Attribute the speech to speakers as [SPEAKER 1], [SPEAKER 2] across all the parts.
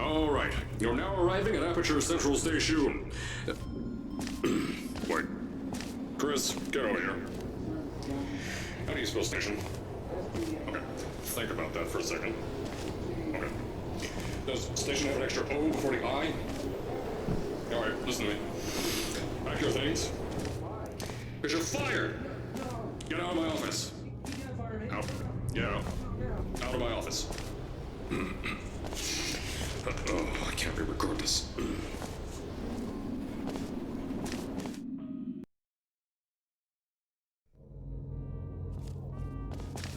[SPEAKER 1] All right, you're now arriving at Aperture Central Station. Wait. Chris, get over here. How do you spell station? Okay, think about that for a second. Okay. Does station have an extra O before the I? All right, listen to me. Pack your things. Because you're fired! Get out of my office. Out. Get out. Out of my office. Oh, I can't re-record this.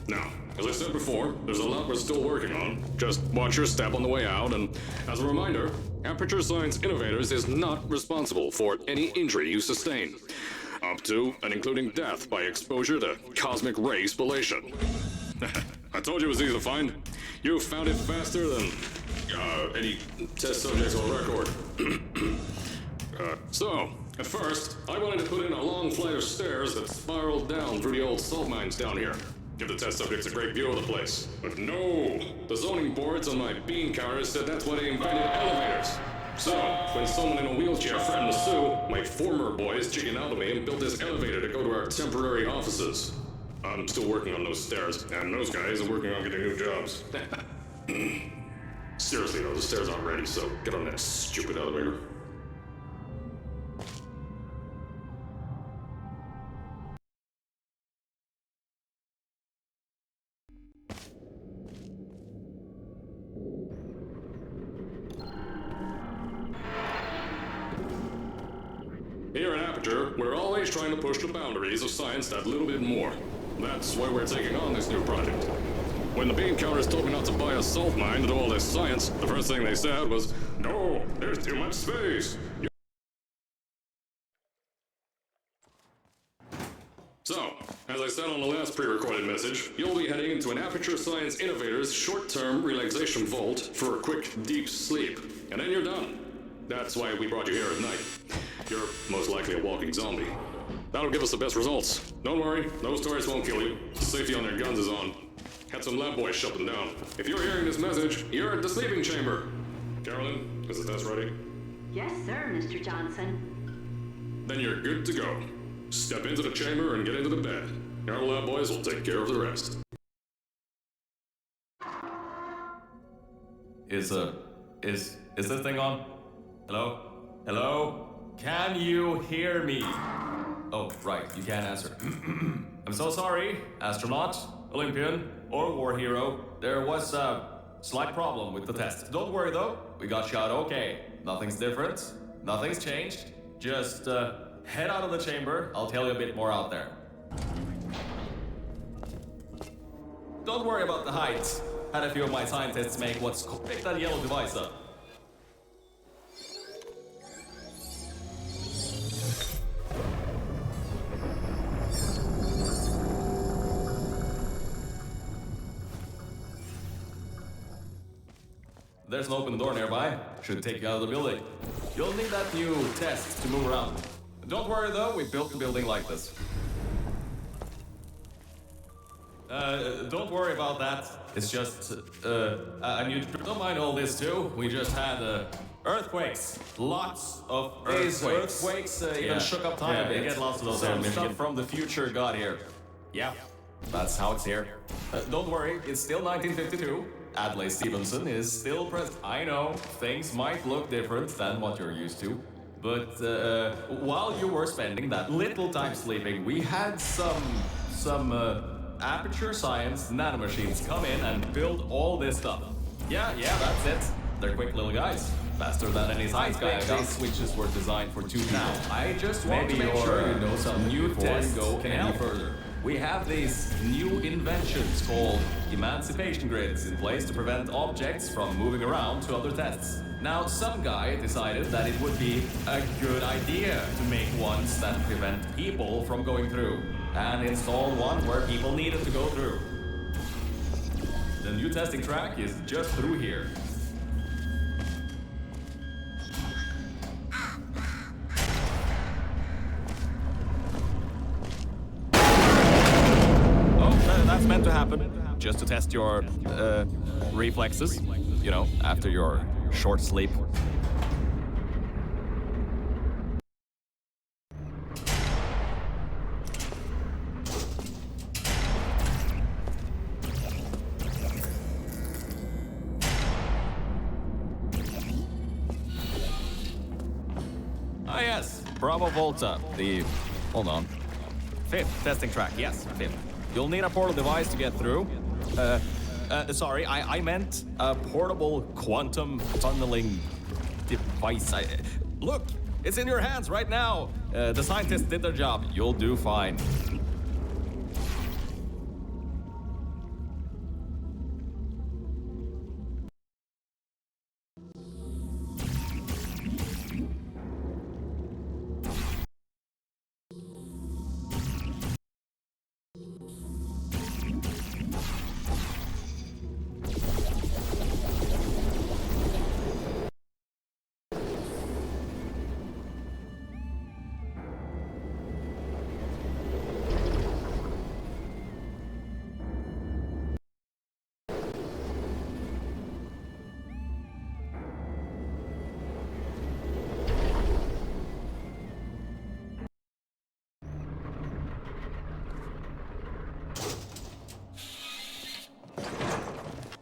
[SPEAKER 1] Now, as I said before, there's a lot we're still working on. Just watch your step on the way out, and as a reminder, Aperture Science Innovators is not responsible for any injury you sustain, up to and including death by exposure to cosmic ray spallation. I told you it was easy to find. You found it faster than any test subjects on record. So, at first, I wanted to put in a long flight of stairs that spiraled down through the old salt mines down here. Give the test subjects a great view of the place. But no! The zoning boards on my bean counters said that's why they invented elevators. So, when someone in a wheelchair threatened to sue, my former boys chickened out of me and built this elevator to go to our temporary offices. I'm still working on those stairs, and those guys are working on getting new jobs. Seriously though, the stairs aren't ready, so get on that stupid elevator. Here at Aperture, we're always trying to push the boundaries of science that little bit more. That's why we're taking on this new project. When the bean counters told me not to buy a salt mine to do all this science, the first thing they said was, "No, there's too much space." So, as I said on the last pre-recorded message, you'll be heading into an Aperture Science Innovators short-term relaxation vault for a quick, deep sleep. And then you're done. That's why we brought you here at night. You're most likely a walking zombie. That'll give us the best results. Don't worry, those tourists won't kill you. Safety on their guns is on. Had some lab boys shut them down. If you're hearing this message, you're at the sleeping chamber. Carolyn, is the test ready?
[SPEAKER 2] Yes, sir, Mr. Johnson.
[SPEAKER 1] Then you're good to go. Step into the chamber and get into the bed. Our lab boys will take care of the rest.
[SPEAKER 3] Is this thing on? Hello? Hello? Can you hear me? Oh, right, you can't answer. I'm so sorry, astronaut, Olympian, or war hero. There was a slight problem with the test. Don't worry though, we got shot okay. Nothing's different, nothing's changed. Just head out of the chamber, I'll tell you a bit more out there. Don't worry about the height. Had a few of my scientists make what's called... Pick that yellow device up. There's an open door nearby. Should take you out of the building. You'll need that new test to move around. Don't worry though, we built the building like this. Don't worry about that. It's just, and you don't mind all this too. We just had, earthquakes. Lots of earthquakes. Even shook up time a bit. They get lots of those here in Michigan. Stuff from the future got here. Yeah, that's how it's here. Don't worry, it's still 1952. Adlai Stevenson is still present. I know, things might look different than what you're used to. But, while you were spending that little time sleeping, we had some Aperture Science nanomachines come in and build all this stuff. Yeah, that's it. They're quick little guys. Faster than any science guy. These switches were designed for 2 now. I just want to make sure you know some new tests go any further. We have these new inventions called emancipation grids in place to prevent objects from moving around to other tests. Now, some guy decided that it would be a good idea to make ones that prevent people from going through, and install one where people needed to go through. The new testing track is just through here. That's meant to happen, just to test your reflexes, you know, after your short sleep. Ah yes, Bravo Volta, hold on. 5th testing track, yes, 5th. You'll need a portal device to get through. Sorry, I meant a portable quantum tunneling device. Look, it's in your hands right now. The scientists did their job. You'll do fine.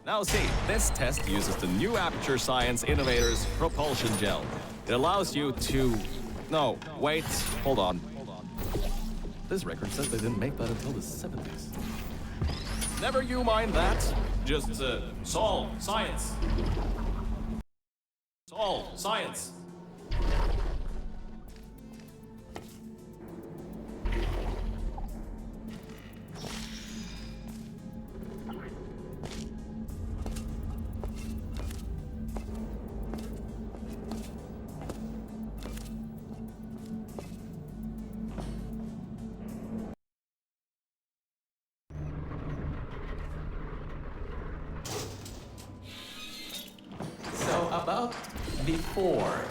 [SPEAKER 3] Now see, this test uses the new Aperture Science Innovators propulsion gel. It allows you to... No, wait, hold on. This record says they didn't make that until the 70s. Never you mind that. Just, solve science. Solve science.
[SPEAKER 4] About before.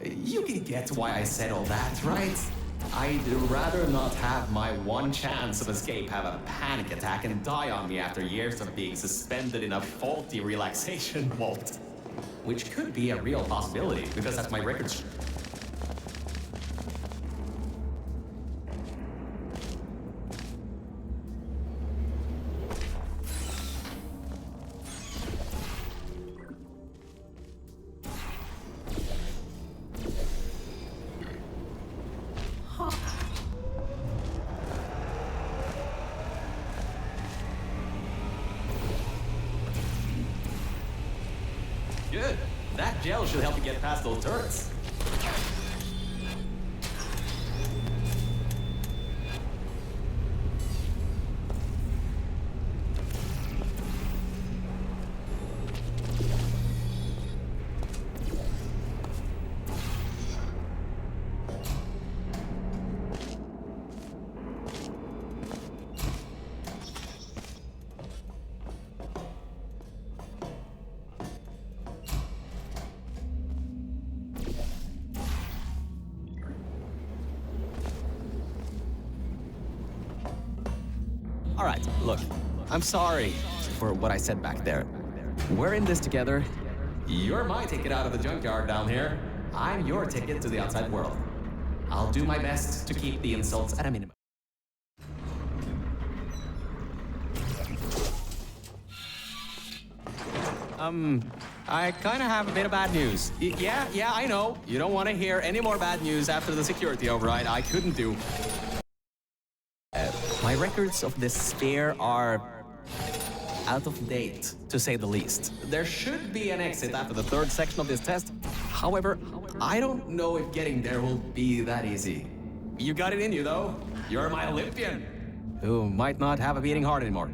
[SPEAKER 4] You can get why I said all that, right? I'd rather not have my one chance of escape have a panic attack and die on me after years of being suspended in a faulty relaxation vault. Which could be a real possibility, because that's my record. Good. That gel should help you get past those turrets. All right, look, I'm sorry for what I said back there. We're in this together. You're my ticket out of the junkyard down here. I'm your ticket to the outside world. I'll do my best to keep the insults at a minimum. I kind of have a bit of bad news. Yeah, I know. You don't want to hear any more bad news after the security override. I couldn't do. My records of this sphere are out of date, to say the least. There should be an exit after the 3rd section of this test. However, I don't know if getting there will be that easy. You got it in you, though. You're my Olympian, who might not have a beating heart anymore.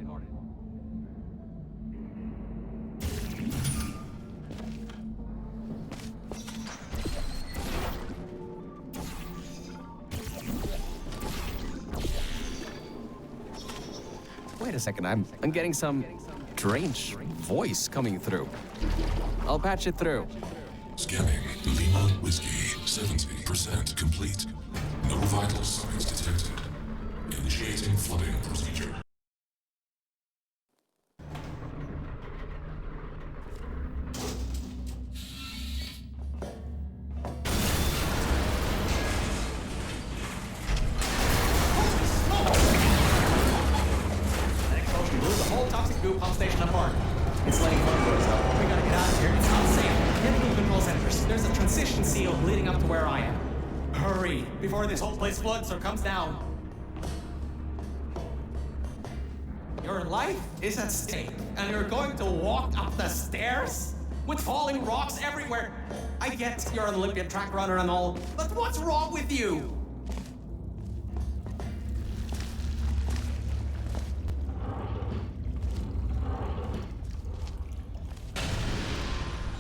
[SPEAKER 4] Wait a second, I'm getting some strange voice coming through. I'll patch it through.
[SPEAKER 5] Scanning Lima Whiskey, 70% complete. No vital signs detected. Initiating flooding procedure.
[SPEAKER 4] toxic goo pump station apart. It's letting flamethrowers out. We gotta get out of here. It's not safe. Get to the control centers. There's a transition seal leading up to where I am. Hurry, before this whole place floods or comes down. Your life is at stake, and you're going to walk up the stairs? With falling rocks everywhere. I get you're an Olympian track runner and all, but what's wrong with you?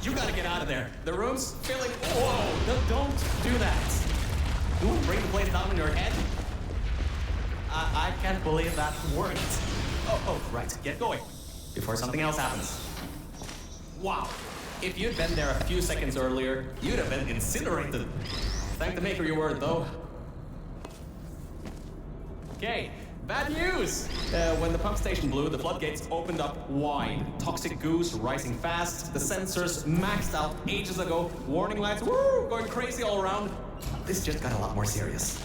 [SPEAKER 4] You gotta get out of there. The room's filling. Whoa! Don't do that. You want to bring the plate down on your head? I can't believe that worked. Oh, right. Get going before something else happens. Wow. If you'd been there a few seconds earlier, you'd have been incinerated. Thank the maker you were, though. Okay, bad news! When the pump station blew, the floodgates opened up wide. Toxic goose rising fast, the sensors maxed out ages ago, warning lights going crazy all around. This just got a lot more serious.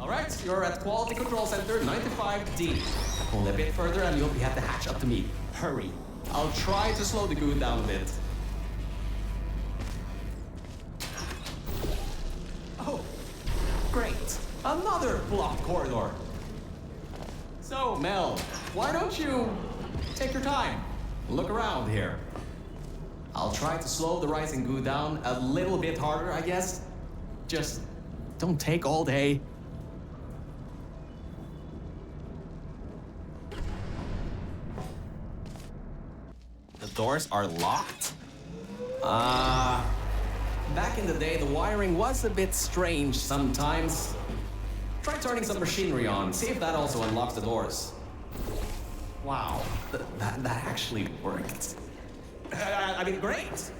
[SPEAKER 4] Alright, you're at Quality Control Center 95D. Only a bit further and you'll be at the hatch. Up to me. Hurry. I'll try to slow the goo down a bit. Oh, great. Another blocked corridor. So, Mel, why don't you take your time? Look around here. I'll try to slow the rising goo down a little bit harder, I guess. Just don't take all day. The doors are locked? Back in the day, the wiring was a bit strange sometimes. Try turning some machinery on, see if that also unlocks the doors. Wow, that actually worked. I mean, great!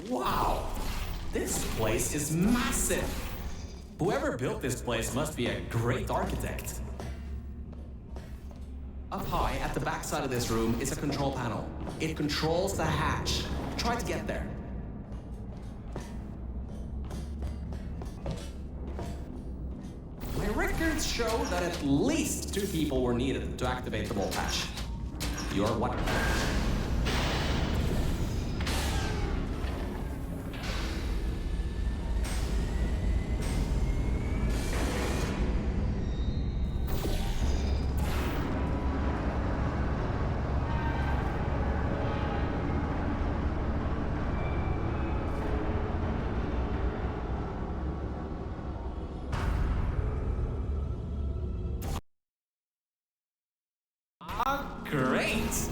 [SPEAKER 4] Wow, this place is massive! Whoever built this place must be a great architect. Up high, at the back side of this room, is a control panel. It controls the hatch. Try to get there. My records show that at least 2 people were needed to activate the bolt hatch. You're what? Great!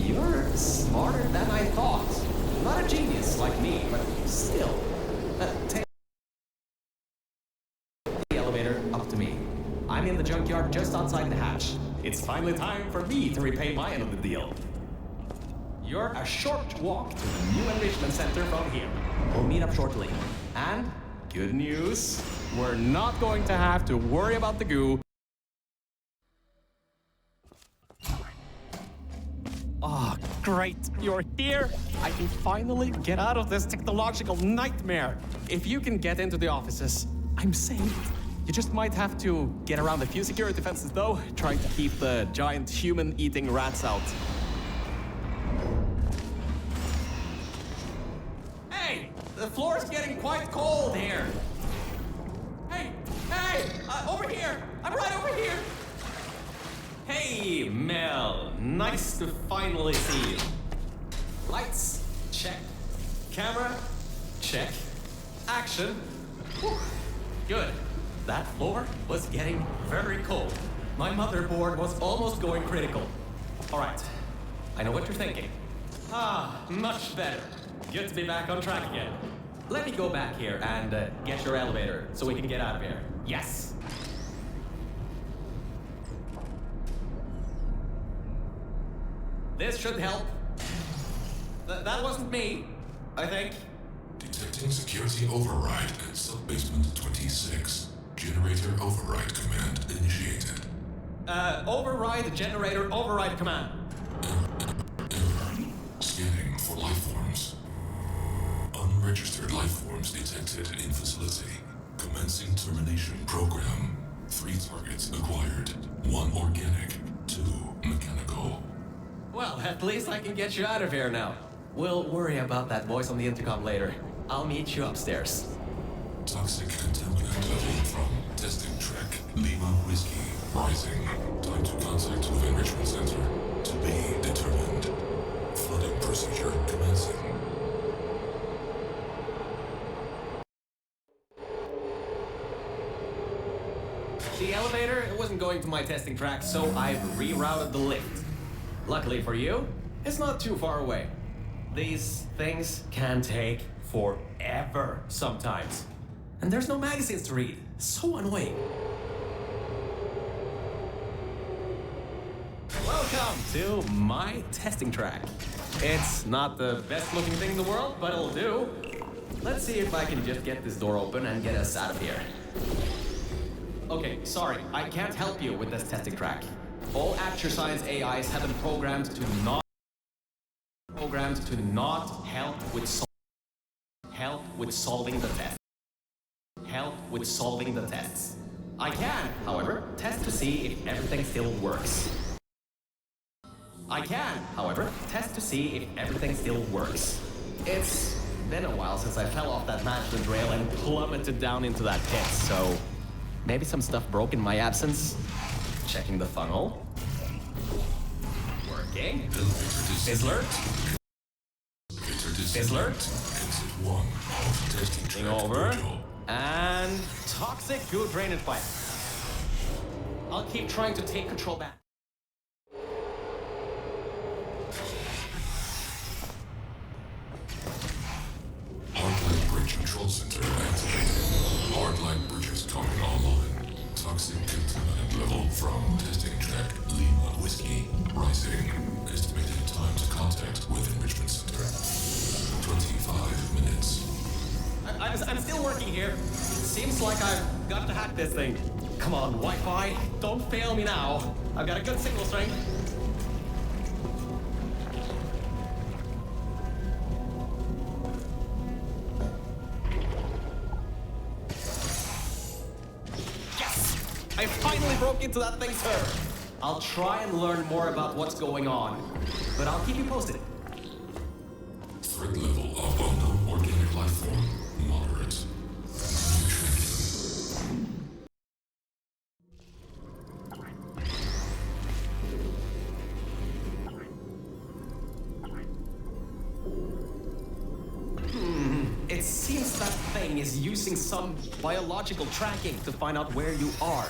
[SPEAKER 4] You're smarter than I thought. Not a genius like me, but still. Take the elevator up to me. I'm in the junkyard just outside the hatch. It's finally time for me to repay my end of the deal. You're a short walk to the new enrichment center from here. We'll meet up shortly. And, good news, we're not going to have to worry about the goo. Oh, great, you're here! I can finally get out of this technological nightmare! If you can get into the offices, I'm saved. You just might have to get around a few security fences though, trying to keep the giant human-eating rats out. Hey! The floor's getting quite cold here! Hey! Over here! I'm right over here! Hey, Mel. Nice to finally see you. Lights, check. Camera, check. Action. Whew. Good. That floor was getting very cold. My motherboard was almost going critical. All right. I know what you're thinking. Much better. Good to be back on track again. Let me go back here and get your elevator so we can get out of here. Yes. This should help. That wasn't me, I think.
[SPEAKER 5] Detecting security override at sub-basement 26. Generator override command initiated.
[SPEAKER 3] Override generator override command.
[SPEAKER 5] Error. Scanning for life forms. Unregistered Unregistered life forms detected in facility. Commencing termination program. 3 targets acquired. 1 organic, 2 mechanical.
[SPEAKER 4] Well, at least I can get you out of here now. We'll worry about that voice on the intercom later. I'll meet you upstairs.
[SPEAKER 5] Toxic contaminant level from testing track Lima Whiskey rising. Time to contact with enrichment center to be determined. Flooding procedure commencing.
[SPEAKER 4] The elevator wasn't going to my testing track, so I've rerouted the lift. Luckily for you, it's not too far away. These things can take forever sometimes. And there's no magazines to read. So annoying. Welcome to my testing track. It's not the best looking thing in the world, but it'll do. Let's see if I can just get this door open and get us out of here. Okay, sorry, I can't help you with this testing track. All Aperture Science AIs have been programmed to not help with solving the test. Help with solving the tests. I can, however, test to see if everything still works. It's been a while since I fell off that management rail and plummeted down into that pit, so maybe some stuff broke in my absence. Checking the funnel. Working. Fizzler. Fizzler.
[SPEAKER 5] Exit 1 of testing
[SPEAKER 4] Thing
[SPEAKER 5] track
[SPEAKER 4] over.
[SPEAKER 5] Virgil.
[SPEAKER 4] And toxic goo drainage pipe. I'll keep trying to take control back.
[SPEAKER 5] Hardline bridge control center activated. Hardline bridges coming online. Toxic contaminant level from testing track Lima Whiskey rising. Estimated time to contact with enrichment center. 25 minutes.
[SPEAKER 4] I'm still working here. Seems like I've got to hack this thing. Come on, Wi-Fi, don't fail me now. I've got a good signal strength. Yes! I finally broke into that thing's server. I'll try and learn more about what's going on, but I'll keep you posted.
[SPEAKER 5] Threat level of unknown organic life form. Moderate. Continue tracking.
[SPEAKER 4] It seems that thing is using some biological tracking to find out where you are.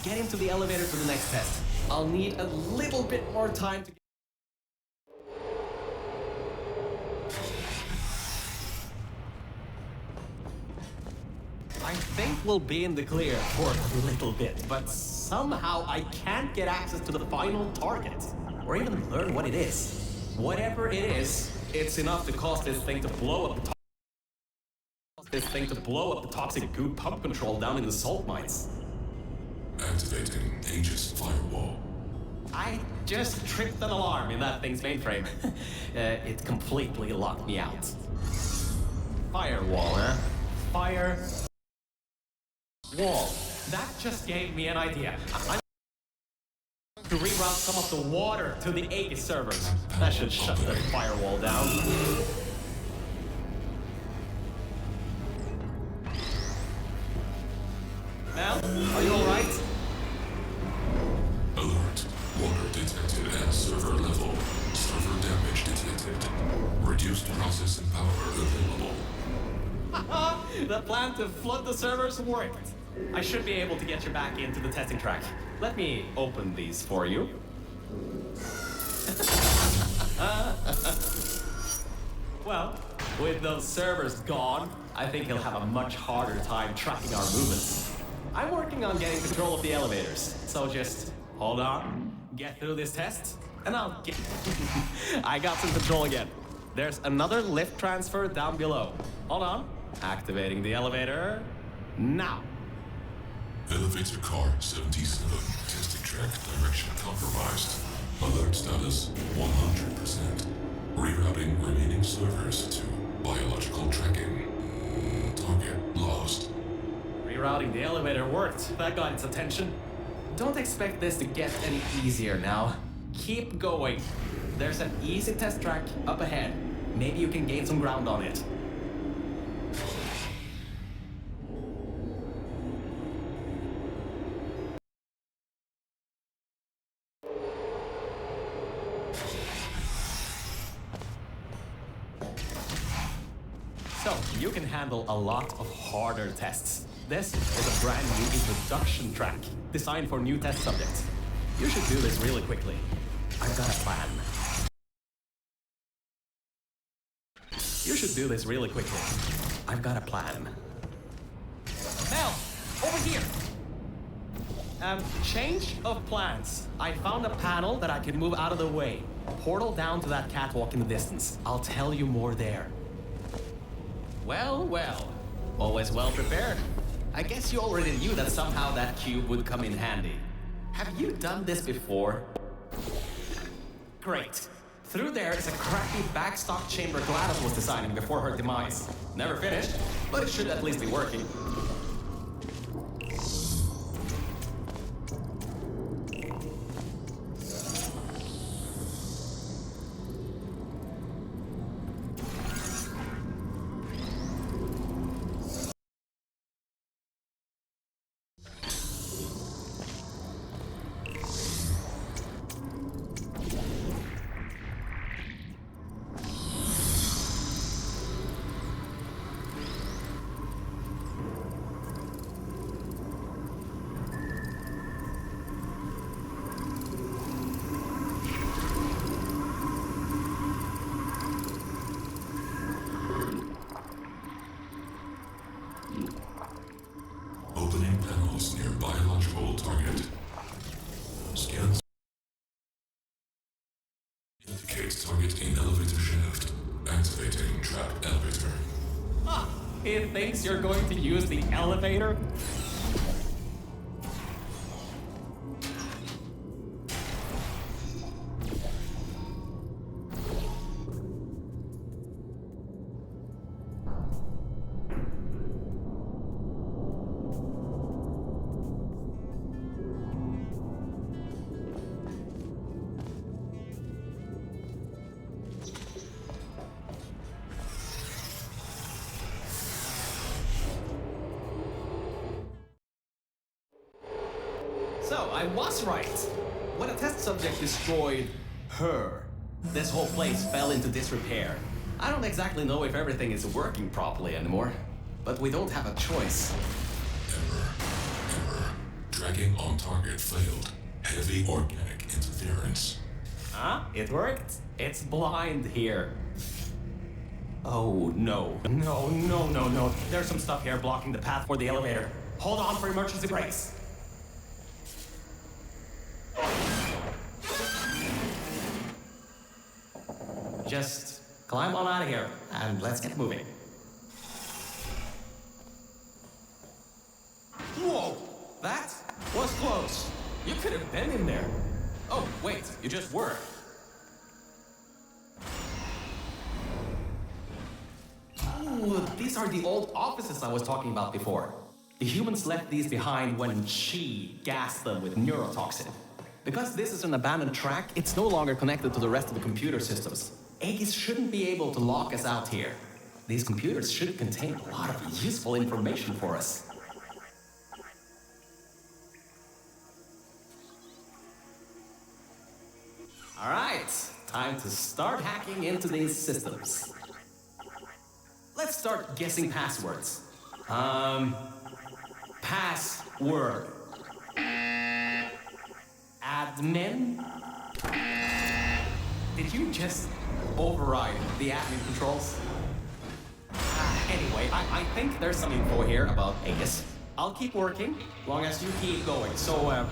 [SPEAKER 4] Get into the elevator for the next test. I'll need a little bit more time to... I think we'll be in the clear for a little bit, but somehow I can't get access to the final target, or even learn what it is. Whatever it is, it's enough to cause this thing to blow up the toxic goo pump control down in the salt mines.
[SPEAKER 5] Activating Aegis firewall.
[SPEAKER 4] I just tripped an alarm in that thing's mainframe. It completely locked me out. Firewall, huh? Fire... wall. That just gave me an idea. I'm to reroute some of the water to the Aegis servers. That should shut the firewall down. Mel, are you alright?
[SPEAKER 5] Alert. Water detected at server level. Server damage detected. Reduced processing power available.
[SPEAKER 4] The plan to flood the servers worked. I should be able to get you back into the testing track. Let me open these for you. Well, with those servers gone, I think he'll have a much harder time tracking our movements. I'm working on getting control of the elevators, so just hold on, get through this test, and I'll get... I got some control again. There's another lift transfer down below. Hold on. Activating the elevator now.
[SPEAKER 5] Elevator car 77. Testing track direction compromised. Alert status 100%. Rerouting remaining servers to biological track. tracking. Target lost.
[SPEAKER 3] Rerouting the elevator worked. That got its attention.
[SPEAKER 4] Don't expect this to get any easier now. Keep going. There's an easy test track up ahead. Maybe you can gain some ground on it. So, you can handle a lot of harder tests. This is a brand new introduction track, designed for new test subjects. You should do this really quickly. I've got a plan. You should do this really quickly. I've got a plan. Mel, over here! Change of plans. I found a panel that I can move out of the way. Portal down to that catwalk in the distance. I'll tell you more there. Well, well. Always well prepared. I guess you already knew that somehow that cube would come in handy. Have you done this before? Great. Through there is a crappy backstock chamber Gladys was designing before her demise. Never finished, but it should at least be working.
[SPEAKER 5] Opening panels near biological target. Scans indicates target in elevator shaft. Activating trap elevator.
[SPEAKER 4] Ah, he thinks you're going to use the elevator? So, I was right. When a test subject destroyed her, this whole place fell into disrepair. I don't exactly know if everything is working properly anymore, but we don't have a choice.
[SPEAKER 5] Error. Tracking on target failed. Heavy organic interference.
[SPEAKER 4] Huh? It worked? It's blind here. Oh, no. No. There's some stuff here blocking the path for the elevator. Hold on for emergency brakes. Just climb on out of here, and let's get moving. Whoa! That was close. You could have been in there. Oh, wait, you just were. Ooh, these are the old offices I was talking about before. The humans left these behind when she gassed them with neurotoxin. Because this is an abandoned track, it's no longer connected to the rest of the computer systems. Aegis shouldn't be able to lock us out here. These computers should contain a lot of useful information for us. Alright, time to start hacking into these systems. Let's start guessing passwords. Password. Admin? Did you just override the admin controls? Anyway, I think there's some info here about Aegis. I'll keep working, long as you keep going. So,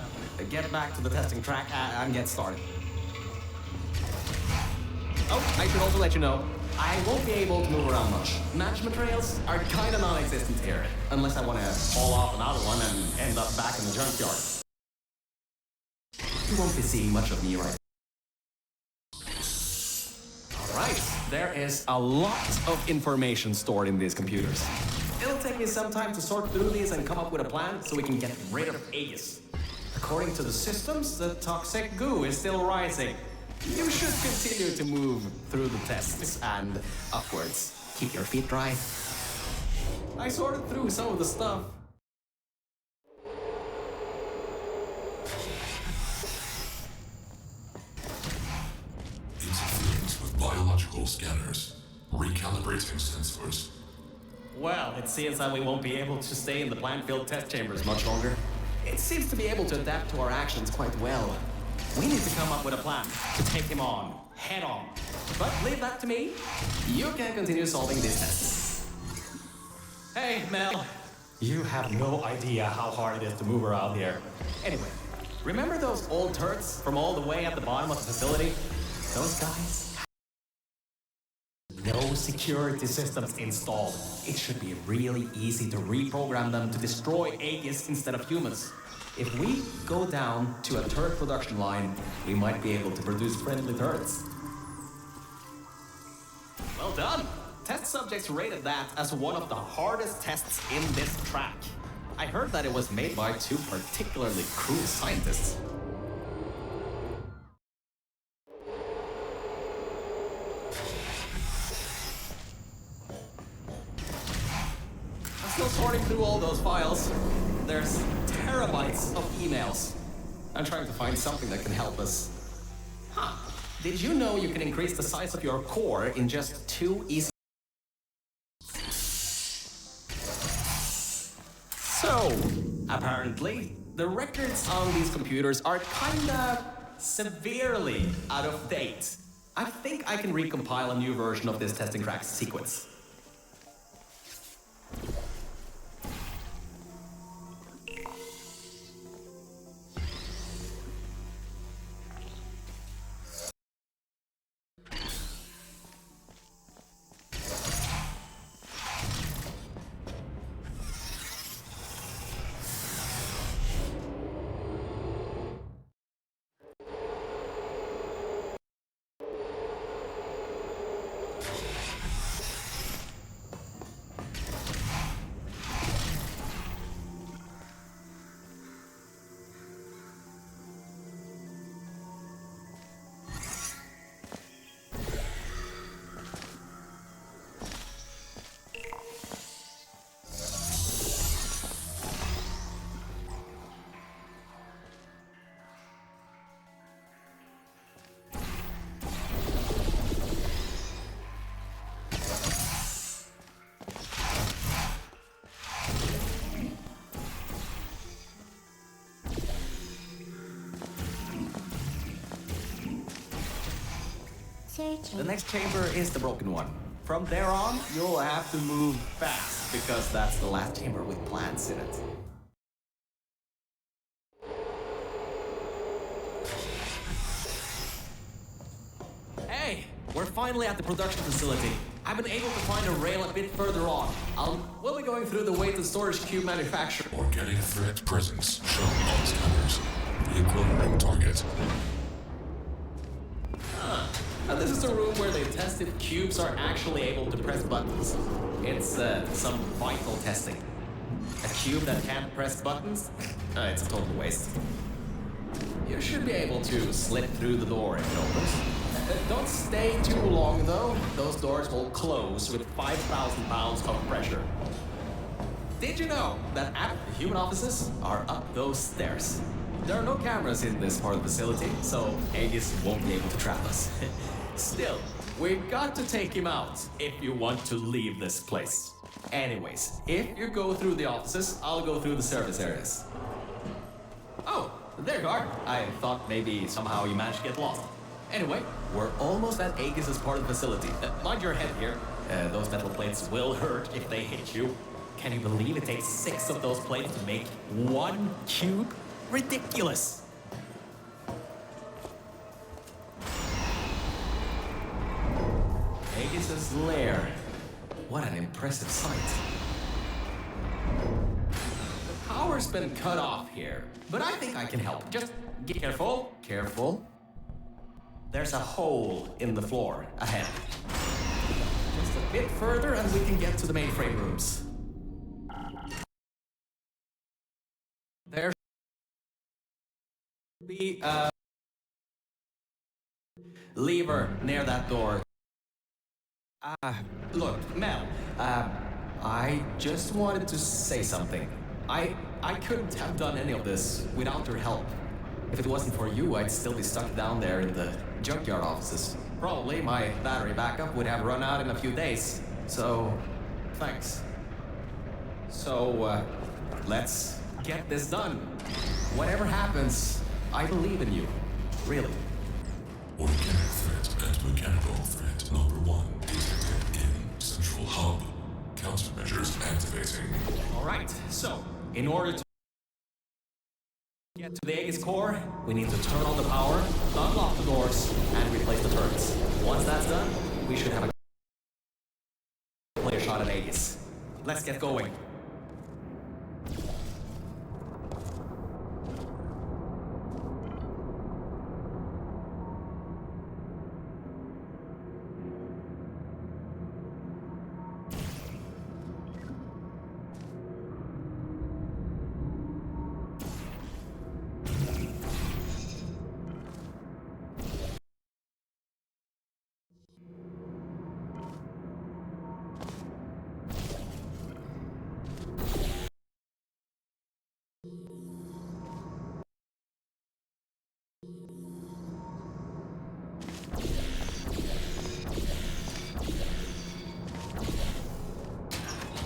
[SPEAKER 4] get back to the testing track and get started. Oh, I should also let you know, I won't be able to move around much. Management trails are kinda non-existent here, unless I wanna fall off another one and end up back in the junkyard. You won't be seeing much of me right now. Alright, There is a lot of information stored in these computers. It'll take me some time to sort through these and come up with a plan so we can get rid of Aegis. According to the systems, the toxic goo is still rising. You should continue to move through the tests and upwards. Keep your feet dry. I sorted through some of the stuff.
[SPEAKER 5] Interference with biological scanners. Recalibrating sensors.
[SPEAKER 4] Well, it seems that we won't be able to stay in the plant-filled test chambers much longer. It seems to be able to adapt to our actions quite well. We need to come up with a plan to take him on, head on. But leave that to me. You can continue solving these tests. Hey, Mel. You have no idea how hard it is to move around here. Anyway, remember those old turrets from all the way at the bottom of the facility? Those guys? No security systems installed. It should be really easy to reprogram them to destroy Aegis instead of humans. If we go down to a turret production line, we might be able to produce friendly turrets. Well done! Test subjects rated that as one of the hardest tests in this track. I heard that it was made by two particularly cruel scientists. Still sorting through all those files. There's terabytes of emails. I'm trying to find something that can help us. Huh. Did you know you can increase the size of your core in just 2 easy... So, apparently, the records on these computers are kinda severely out of date. I think I can recompile a new version of this testing track sequence. The next chamber is the broken one. From there on, you'll have to move fast, because that's the last chamber with plants in it. Hey, we're finally at the production facility. I've been able to find a rail a bit further on. We'll be going through the weighted storage cube manufacturer.
[SPEAKER 5] Organic threat presence shown on scanners. Re-equilibrating target.
[SPEAKER 4] Now, this is the room where they test if cubes are actually able to press buttons. It's some vital testing. A cube that can't press buttons? It's a total waste. You should be able to slip through the door if it opens. Don't stay too long, though. Those doors will close with 5,000 pounds of pressure. Did you know that the human offices are up those stairs? There are no cameras in this part of the facility, so Aegis won't be able to trap us. Still, we've got to take him out if you want to leave this place. Anyways, if you go through the offices, I'll go through the service areas. Oh, there you are. I thought maybe somehow you managed to get lost. Anyway, we're almost at Aegis' part of the facility. Mind your head here. Those metal plates will hurt if they hit you. Can you believe it takes 6 of those plates to make 1 cube? Ridiculous! Aegis' lair. What an impressive sight. The power's been cut off here, but I think I can help. Just get careful. Careful. There's a hole in the floor ahead. bit further and we can get to the mainframe rooms. There should be a lever near that door. Look, Mel, I just wanted to say something. I couldn't have done any of this without your help. If it wasn't for you, I'd still be stuck down there in the junkyard offices. Probably my battery backup would have run out in a few days. So, thanks. So, let's get this done. Whatever happens, I believe in you. Really.
[SPEAKER 5] Organic threat and mechanical threat number 1 detected in Central Hub. Countermeasures activating.
[SPEAKER 4] Alright, so, in order to get to the Aegis core, we need to turn on the power, unlock the doors, and replace the turrets. Once that's done, we should have a clear shot at Aegis. Let's get going.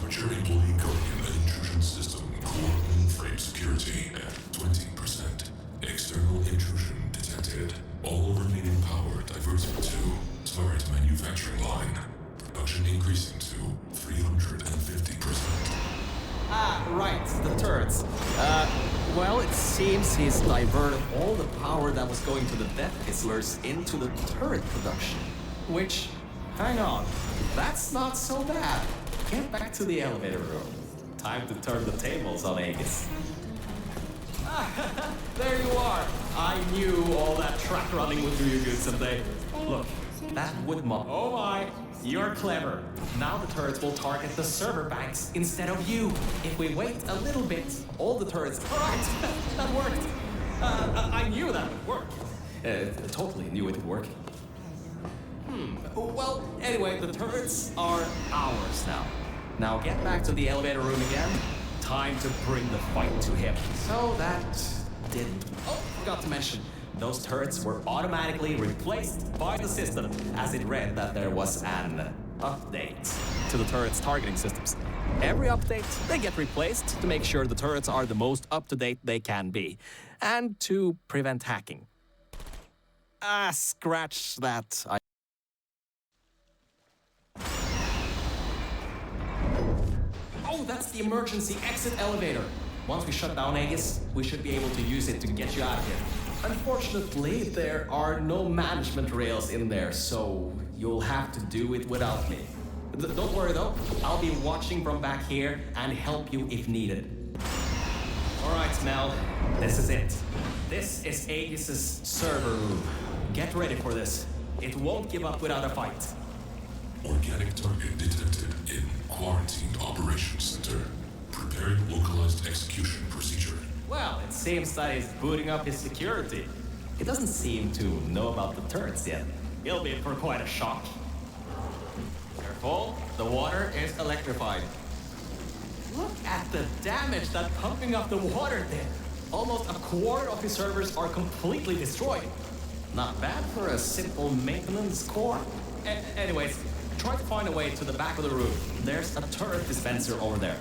[SPEAKER 5] Mature employee coding an intrusion system core mainframe security at 20%. External intrusion detected. All remaining power diverted to turret manufacturing line. Production increasing to 350%.
[SPEAKER 4] Right, the turrets. Well, it seems he's diverted all the power that was going to the death pistolers into the turret production. Which, hang on, that's not so bad. Get back to the elevator room. Time to turn the tables on Aegis. There you are. I knew all that track running would do you good someday. Look, that wood mob. Oh my, you're clever. Now the turrets will target the server banks instead of you. If we wait a little bit, all the turrets... Alright, that worked. I knew that would work. Totally knew it would work. Well, anyway, the turrets are ours now. Now get back to the elevator room again. Time to bring the fight to him. So that didn't... Oh, forgot to mention. Those turrets were automatically replaced by the system, as it read that there was an update to the turrets' targeting systems. Every update, they get replaced to make sure the turrets are the most up-to-date they can be, and to prevent hacking. Scratch that. Oh, that's the emergency exit elevator. Once we shut down Aegis, we should be able to use it to get you out of here. Unfortunately, there are no management rails in there, so you'll have to do it without me. Don't worry though, I'll be watching from back here and help you if needed. Alright, Mel, this is it. This is Aegis' server room. Get ready for this. It won't give up without a fight.
[SPEAKER 5] Organic target detected in Quarantined Operations Center. Preparing localized execution procedure.
[SPEAKER 4] Well, it seems that he's booting up his security. He doesn't seem to know about the turrets yet. He'll be in for quite a shock. Careful, the water is electrified. Look at the damage that pumping up the water did. Almost a quarter of his servers are completely destroyed. Not bad for a simple maintenance core. Anyways, try to find a way to the back of the room. There's a turret dispenser over there.